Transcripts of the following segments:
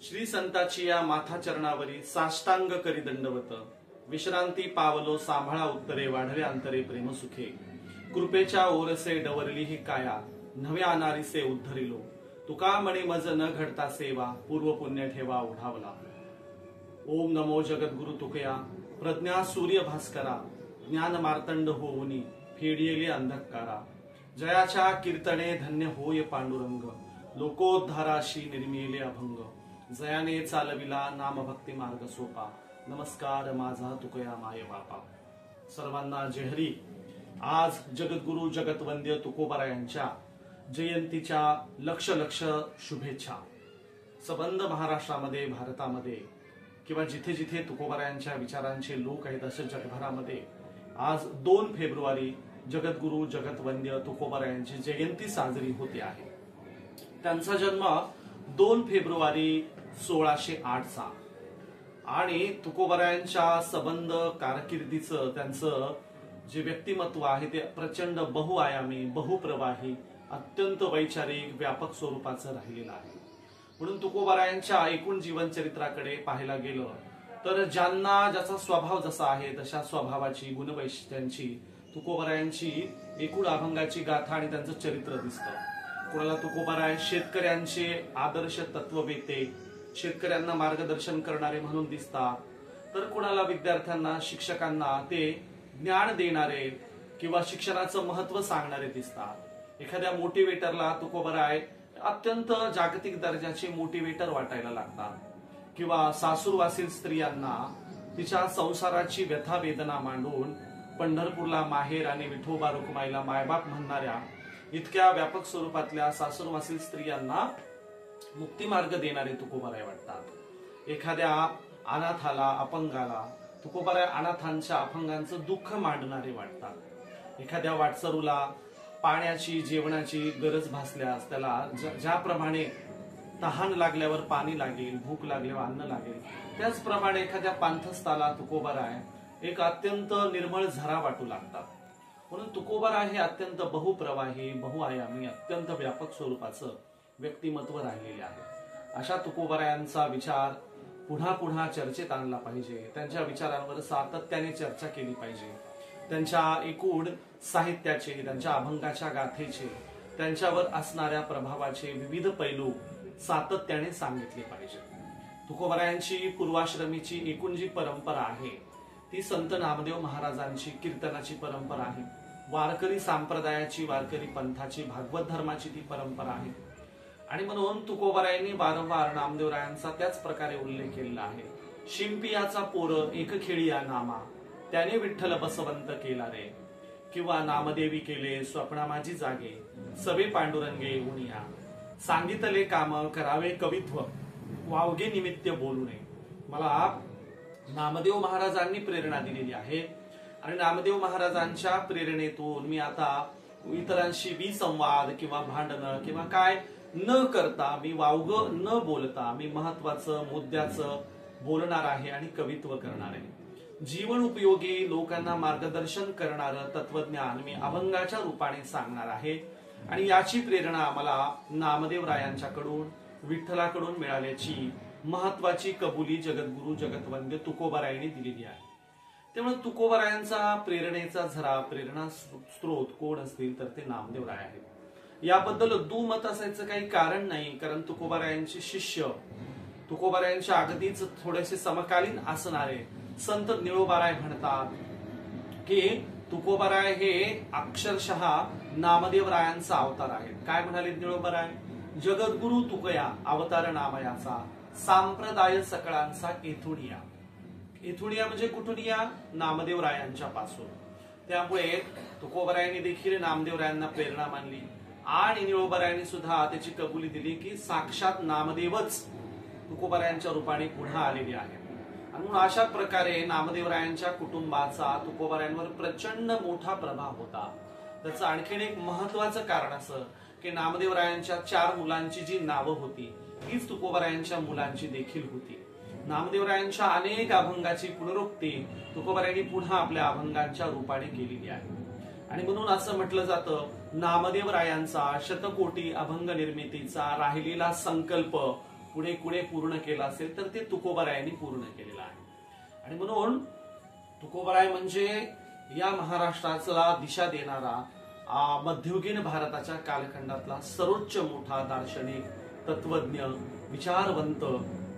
श्री संताची या माथा चरणावरी साष्टांग करी दंडवत। विश्रांती पावलो सांभाळा उत्तरे, वाढले अंतरे प्रेम सुखे। कृपेच्या ओरसे डवरली ही काया, नवे अनारीसे उद्धरिलो। तुका म्हणे मज न घडता सेवा, पूर्व पुण्य ठेवा ओढावला। ओम नमो जगद्गुरु तुकया, प्रज्ञा सूर्य भास्करा। ज्ञान मार्तंड होऊनी, फेडियेले अंधकारा। जयाच्या कीर्तने धन्य होय पांडुरंग, लोकोद्धाराशी निर्मिले अभंग। जयाने चालविला नाम भक्ती मार्ग सोपा, नमस्कार माझा तुकया माय बापा। सर्वांना जय हरी। आज जगद्गुरु जगतवंद्य तुकोबारायांच्या जयंतीच्या लक्ष लक्ष शुभेच्छा। सबंध महाराष्ट्रामध्ये, भारतामध्ये किंवा जिथे जिथे तुकोबारायांच्या विचारांचे लोक आहेत असे जगभरामध्ये आज 2 फेब्रुवारी जगद्गुरु जगतवंद्य तुकोबारायांची जयंती साजरी होते आहे। त्यांचा जन्म 2 फेब्रुवारी 1608 चा आणि तुकोबारायांच्या सबंध कारकिर्दीचं त्यांचं जे व्यक्तिमत्व आहे ते प्रचंड बहुआयामी, बहुप्रवाही, अत्यंत वैचारिक, व्यापक स्वरूपाचं राहिलेलं आहे। म्हणून तुकोबारायांच्या एकूण जीवनचरित्राकडे पाहायला गेलं तर ज्यांना ज्याचा स्वभाव जसा आहे तशा स्वभावाची, गुणवैशिष्ट्यांची तुकोबारायांची एकूण अभंगाची गाथा आणि त्यांचं चरित्र दिसतं। कोणाला तुकोबाराय शेतकऱ्यांचे आदर्श तत्ववेते, शेतकऱ्यांना मार्गदर्शन करणारे म्हणून दिसतात, तर कोणाला विद्यार्थ्यांना, शिक्षकांना ते ज्ञान देणारे किंवा शिक्षणाचं महत्व सांगणारे दिसतात। एखाद्या मोटिवेटरला तुकोबाराय अत्यंत जागतिक दर्जाचे मोटिवेटर वाटायला लागतात। किंवा सासूरवासील स्त्रियांना तिच्या संसाराची व्यथा वेदना मांडून पंढरपूरला माहेर आणि विठोबा रुक्माईला मायबाप म्हणणाऱ्या इतक्या व्यापक स्वरूपातल्या सासूरवासील स्त्रियांना मुक्तिमार्ग देणारे तुकोबाराय वाटतात। एखाद्या अनाथाला, अपंगाला तुकोबाराय अनाथांच्या, अपंगांचं दुःख मांडणारे वाटतात। एखाद्या वाटसरूला पाण्याची, जेवणाची गरज भासल्यास त्याला ज्याप्रमाणे तहान लागल्यावर पाणी लागेल, भूक लागल्यावर अन्न लागेल, त्याचप्रमाणे एखाद्या पांथस्थाला तुकोबाराय एक अत्यंत निर्मळ झरा वाटू लागतात। म्हणून तुकोबाराय हे अत्यंत बहुप्रवाही, बहुआयामी, अत्यंत व्यापक स्वरूपाचं व्यक्तिमत्व राहिलेले आहे। अशा तुकोबारायांचा विचार पुन्हा पुन्हा चर्चेत आणला पाहिजे। त्यांच्या विचारांवर सातत्याने चर्चा केली पाहिजे। त्यांच्या एकूण साहित्याचे, त्यांच्या अभंगाच्या गाथेचे, त्यांच्यावर असणाऱ्या प्रभावाचे विविध पैलू सातत्याने सांगितले पाहिजे। तुकोबारायांची पूर्वाश्रमीची एकूण जी परंपरा आहे ती संत नामदेव महाराजांची कीर्तनाची परंपरा आहे। वारकरी संप्रदायाची, वारकरी पंथाची, भागवत धर्माची ती परंपरा आहे। आणि म्हणून तुकोबारायांनी वारंवार नामदेवरायांचा त्याच प्रकारे उल्लेख केलेला आहे। शिंपियाचा पोर एक खेळिया नामा, त्याने विठ्ठल बसवंत केला रे। किंवा नामदेवी केले स्वप्ना माझी जागे, सवे पांडुरंगे उनिया। सांगितले काम करावे कवित्व, वावगे निमित्त बोलू नये। मला नामदेव महाराजांनी प्रेरणा दिलेली आहे आणि नामदेव महाराजांच्या प्रेरणेतून मी आता इतरांशी विसंवाद किंवा भांडणं किंवा काय न करता, मी वावग न बोलता मी महत्वाचं, मुद्द्याचं बोलणार आहे आणि कवित्व करणार आहे। जीवन उपयोगी, लोकांना मार्गदर्शन करणारं तत्वज्ञान मी अभंगाच्या रूपाने सांगणार आहे। आणि याची प्रेरणा मला नामदेवरायांच्याकडून, विठ्ठलाकडून मिळाल्याची महत्वाची कबुली जगद्गुरु जगतवंद्य तुकोबारायांनी दिलेली आहे। त्यामुळे तुकोबारायांचा प्रेरणेचा झरा, प्रेरणा स्रोत कोण असतील तर ते नामदेवराय आहेत। याबद्दल दुमत असायचं काही कारण नाही, कारण तुकोबारायांचे शिष्य, तुकोबारायांच्या अगदीच थोडेसे समकालीन असणारे संत निळोबाराय म्हणतात की तुकोबाराय हे अक्षरशः नामदेवरायांचा अवतार आहेत। काय म्हणाले निळोबाराय? जगद्गुरु तुकया अवतार नामयाचा, संप्रदाय सकळांचा एथुनिया। एथुनिया म्हणजे कुठून या? नामदेवरायांच्या पासून। त्यामुळे तुकोबारायांनी देखील नामदेवरायांना प्रेरणा मानली आणि निळोबारायांनी सुद्धा त्याची कबुली दिली की साक्षात नामदेवच तुकोबारायांच्या रूपाने पुन्हा आलेले आहेत। आणि म्हणून अशा प्रकारे नामदेवरायांच्या कुटुंबाचा तुकोबारायांवर प्रचंड मोठा प्रभाव होता। त्याचं आणखीन एक महत्वाचं कारण असं की नामदेवरायांच्या 4 मुलांची जी नावं होती तीच तुकोबारायांच्या मुलांची देखील होती। नामदेवरायांच्या अनेक अभंगाची पुनरुक्ती तुकोबारायांनी पुन्हा आपल्या अभंगांच्या रूपाने केलेली आहे। आणि म्हणून असं म्हटलं जातं नामदेवरायांचा शतकोटी अभंग निर्मितीचा राहिलेला संकल्प पुढे कुणे पूर्ण केलं असेल तर ते तुकोबारायांनी पूर्ण केलेलं आहे. आणि म्हणून तुकोबाराय म्हणजे या महाराष्ट्राला दिशा देणारा मध्ययुगीन भारताच्या कालखंडातला सर्वोच्च मोठा दार्शनिक, तत्वज्ञ, विचारवंत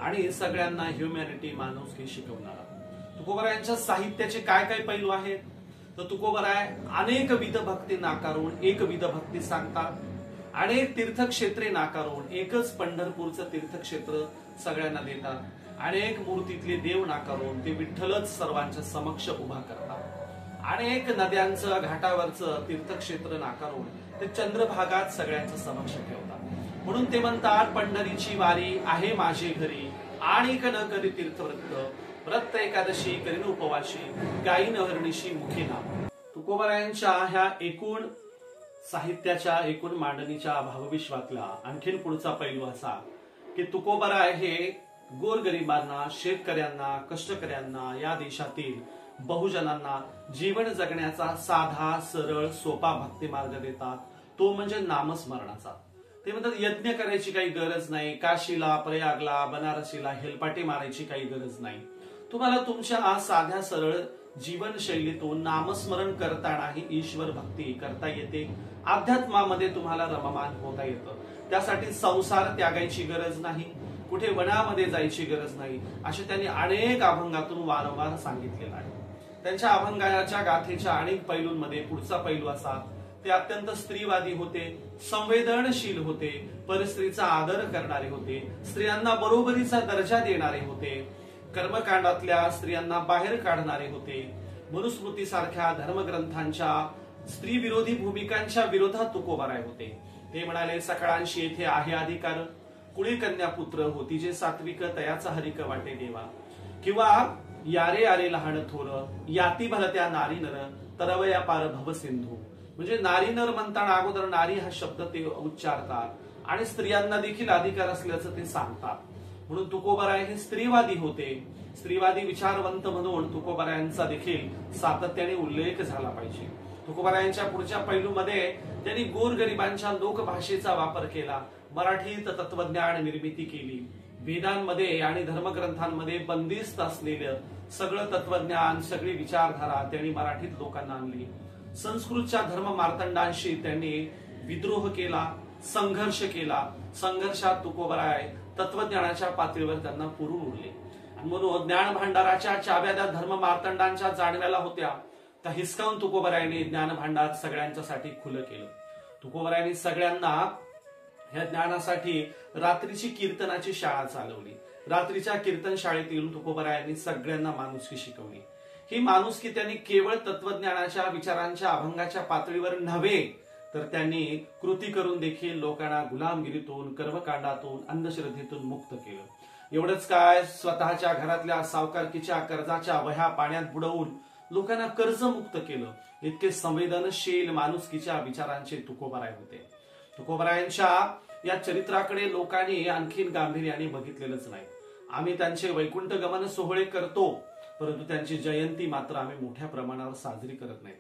आणि सगळ्यांना ह्युमॅनिटी, माणुसकी शिकवणारा. तुकोबारायांच्या साहित्याचे काय काय पैलू आहेत तर तुकोबाराय अनेक विध भक्ती नाकारून एकविध भक्ती सांगतात. अनेक तीर्थक्षेत्रे नाकारून एकच पंढरपूरचं तीर्थक्षेत्र सगळ्यांना देतात. अनेक मूर्तीतले देव नाकारून ते विठ्ठलच सर्वांच्या समक्ष उभा करतात. अनेक नद्यांचं घाटावरचं तीर्थक्षेत्र नाकारून ते चंद्रभागात सगळ्यांच्या समक्ष ठेवतात. म्हणून ते म्हणतात, पंढरीची वारी आहे माझे घरी, आणिक न करी तीर्थव्रत, व्रत एकादशी करीन उपवाशी, गायीन हरणीशी मुखी नाम. तुकोबारायांच्या ह्या एकूण साहित्याच्या, एकूण मांडणीच्या भावविश्वातला आणखीन पुढचा पैलू असा की तुकोबाराय हे गोरगरिबांना, शेतकऱ्यांना, कष्टकऱ्यांना, या देशातील बहुजनांना जीवन जगण्याचा साधा, सरळ, सोपा भक्ती मार्ग देतात. तो म्हणजे नामस्मरणाचा. ते म्हणतात यज्ञ करायची काही गरज नाही, काशीला, प्रयागला, बनारसीला हेलपाटे मारायची काही गरज नाही. तुम्हाला तुमच्या साध्या सरळ जीवनशैलीतून नामस्मरण करतानाही ईश्वर भक्ती करता येते. अध्यात्मामध्ये तुम्हाला रममान होता येतं. त्यासाठी संसार त्यागायची गरज नाही, कुठे वनामध्ये जायची गरज नाही, असे त्यांनी अनेक अभंगातून वारंवार सांगितलेलं आहे. त्यांच्या अभंगाच्या गाथेच्या अनेक पैलूंमध्ये पुढचा पैलू असा, ते अत्यंत स्त्रीवादी होते, संवेदनशील होते, परस्त्रीचा आदर करणारे होते, स्त्रियांना बरोबरीचा दर्जा देणारे होते, कर्मकांडातल्या स्त्रियांना बाहेर काढणारे होते, मनुस्मृतीसारख्या धर्मग्रंथांच्या स्त्री विरोधी भूमिकांच्या विरोधात तुकोबाराय होते. ते म्हणाले, सकाळांशी येथे आहे अधिकार, कुळी कन्या पुत्र होती जे सात्विक, तयाचा हरिक वाटे देवा. किंवा यारे आरे लहान थोर, याती भलत्या नारी नर, तरवया पार भव सिंधू. म्हणजे नारी नर म्हणताना अगोदर नारी हा शब्द ते उच्चारतात आणि स्त्रियांना देखील अधिकार असल्याचं ते सांगतात. म्हणून तुकोबाराय हे स्त्रीवादी होते. स्त्रीवादी विचारवंत म्हणून तुकोबारायांचा देखील सातत्याने उल्लेख झाला पाहिजे. तुकोबारायांच्या पुढच्या पैलूमध्ये त्यांनी गोरगरिबांच्या लोकभाषेचा वापर केला. मराठीत तत्वज्ञान निर्मिती केली. वेदांमध्ये आणि धर्मग्रंथांमध्ये बंदिस्त असलेलं सगळं तत्वज्ञान, सगळी विचारधारा त्यांनी मराठीत लोकांना आणली. संस्कृतच्या धर्म मार्तंडांशी त्यांनी विद्रोह केला, संघर्ष केला. संघर्षात तुकोबाराय तत्वज्ञानाच्या पातळीवर त्यांना पुरून उरले. आणि म्हणून ज्ञान भांडाराच्या चाव्या त्या धर्म मार्तंडांच्या जाणव्याला होत्या, त्या हिसकावून तुकोबारायांनी ज्ञान भांडार सगळ्यांच्यासाठी खुलं केलं. तुकोबारायांनी सगळ्यांना ह्या ज्ञानासाठी रात्रीची कीर्तनाची शाळा चालवली. रात्रीच्या कीर्तन शाळेतील तुकोबारायांनी सगळ्यांना माणुसकी शिकवली. ही माणुसकी त्यांनी केवळ तत्वज्ञानाच्या विचारांच्या अभंगाच्या पातळीवर नव्हे, तर त्यांनी कृती करून देखील लोकांना गुलामगिरीतून, कर्मकांडातून, अंधश्रद्धेतून मुक्त केलं. एवढंच काय, स्वतःच्या घरातल्या सावकारकीच्या कर्जाच्या वह्या पाण्यात बुडवून लोकांना कर्जमुक्त केलं. इतके संवेदनशील माणुसकीच्या विचारांचे तुकोबाराय होते. तुकोबारायांच्या या चरित्राकडे लोकांनी आणखीन गांभीर्याने बघितलेलंच नाही. आम्ही त्यांचे वैकुंठ गमन सोहळे करतो, परंतु त्यांची जयंती मात्र आम्ही मोठ्या प्रमाणावर साजरी करत नाही.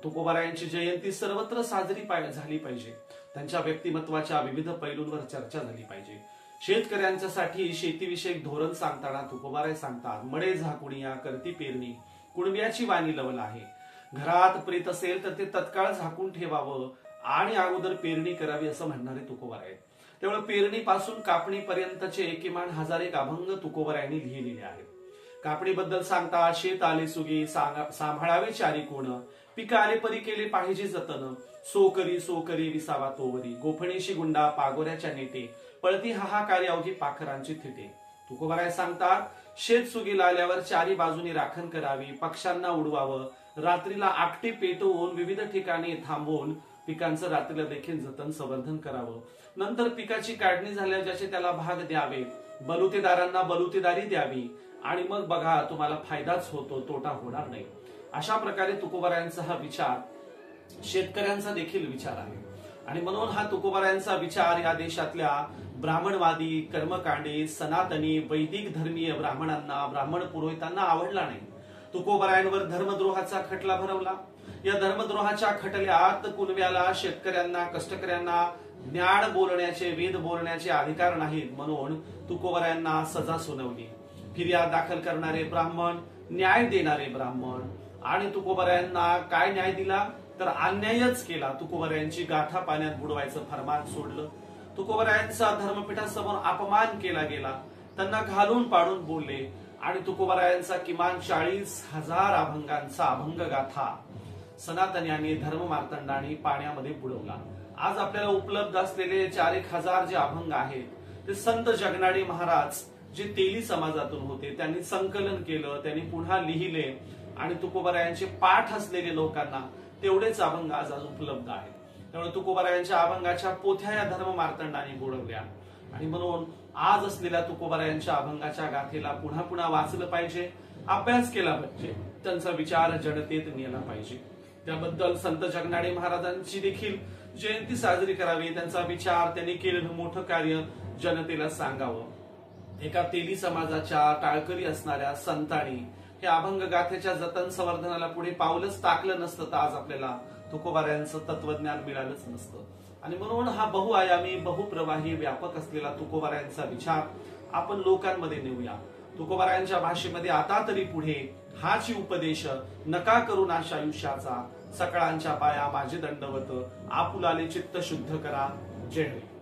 तुकोबारायांची जयंती सर्वत्र साजरी झाली पाहिजे. त्यांच्या व्यक्तिमत्वाच्या विविध पैलूंवर चर्चा झाली पाहिजे. शेतकऱ्यांच्यासाठी शेतीविषयक धोरण सांगताना तुकोबाराय सांगतात, मळे झाकुणिया करती पेरणी, कुणब्याची वाणी लवल आहे. घरात प्रेत असेल तर ते तत्काळ झाकून ठेवावं आणि अगोदर पेरणी करावी असं म्हणणारे तुकोबाराय. त्यामुळे पेरणीपासून कापणीपर्यंतचे किमान 1000 अभंग तुकोबारायांनी लिहिलेले आहेत. कापणीबद्दल सांगतात, शेत आले सुगी सांभाळावे चारी कोण, पिक आले परी केले पाहिजे जतन, सोकरी सोकरी विसावा तोवरी, गोफणीशी गुंडा पागोऱ्याच्या नेटे, पळती हाहाकारी अवघी पाखरांची थिटे. तुकोबाराय सांगतात, शेत सुगीला आल्यावर चारी बाजूनी राखण करावी, पक्ष्यांना उडवावं, रात्रीला आकटी पेटवून विविध ठिकाणी थांबवून पिकांचं रात्रीला देखील जतन संवर्धन करावं. नंतर पिकाची काढणी झाल्यावर ज्याचे त्याला भाग द्यावे, बलुतेदारांना बलुतेदारी द्यावी आणि मग बघा तुम्हाला फायदाच होतो, तोटा होणार नाही. अशा प्रकारे तुकोबारायांचा हा विचार शेतकऱ्यांचा देखील विचार आहे. आणि म्हणून हा तुकोबारायांचा विचार या देशातल्या ब्राह्मणवादी, कर्मकांडी, सनातनी, वैदिक धर्मीय ब्राह्मणांना, ब्राह्मण पुरोहितांना आवडला नाही. तुकोबारायांवर धर्मद्रोहाचा खटला भरवला. या धर्मद्रोहाच्या खटल्यात कुणब्याला, शेतकऱ्यांना, कष्टकऱ्यांना ज्ञान बोलण्याचे, वेद बोलण्याचे अधिकार नाहीत म्हणून तुकोबरायांना सजा सुनावली. फिर्याद दाखल करणारे ब्राह्मण, न्याय देणारे ब्राह्मण, आणि तुकोबरायांना काय न्याय दिला तर अन्यायच केला. तुकोबरायांची गाथा पाण्यात बुडवायचं फरमान सोडलं. तुकोबरायांचा धर्मपीठासमोर अपमान केला गेला. त्यांना घालून पाडून बोलले आणि तुकोबरायांचा किमान 40,000 अभंगांचा अभंग गाथा सनातन्यांनी, धर्म मार्तंडांनी पाण्यामध्ये बुडवला. आज आपल्याला उपलब्ध असलेले 4,000 जे अभंग आहेत ते संत जगनाडे महाराज जे तेली समाजातून होते त्यांनी संकलन केलं, त्यांनी पुन्हा लिहिले आणि तुकोबरायांचे पाठ असलेले लोकांना तेवढेच अभंग आज उपलब्ध आहेत. त्यामुळे तुकोबरायांच्या अभंगाच्या पोथ्या या धर्म मार्तंडांनी बुडवल्या आणि म्हणून आज असलेल्या तुकोबरायांच्या अभंगाच्या गाथेला पुन्हा पुन्हा वाचलं पाहिजे, अभ्यास केला पाहिजे, त्यांचा विचार जनतेत नेला पाहिजे. त्याबद्दल संत जगनाडे महाराजांची देखील जयंती साजरी करावी. त्यांचा विचार, त्यांनी केलेलं मोठं कार्य जनतेला सांगावं. एका तेली समाजाच्या टाळकरी असणाऱ्या संतांनी हे अभंग गाथेच्या जतन संवर्धनाला पुढे पाऊलच टाकलं नसतं तर आज आपल्याला तुकोबरायांचं तत्वज्ञान मिळालंच नसतं. आणि म्हणून हा बहुआयामी, बहुप्रवाही, व्यापक असलेला तुकोबरायांचा विचार आपण लोकांमध्ये नेऊया. तुकोबरायांच्या भाषेमध्ये आता तरी पुढे हाची उपदेश, नका करू नाश आयुष्याचा, सकळांच्या पाया माझे दंडवत, आपुलाले चित्त शुद्ध करा. जय हरी.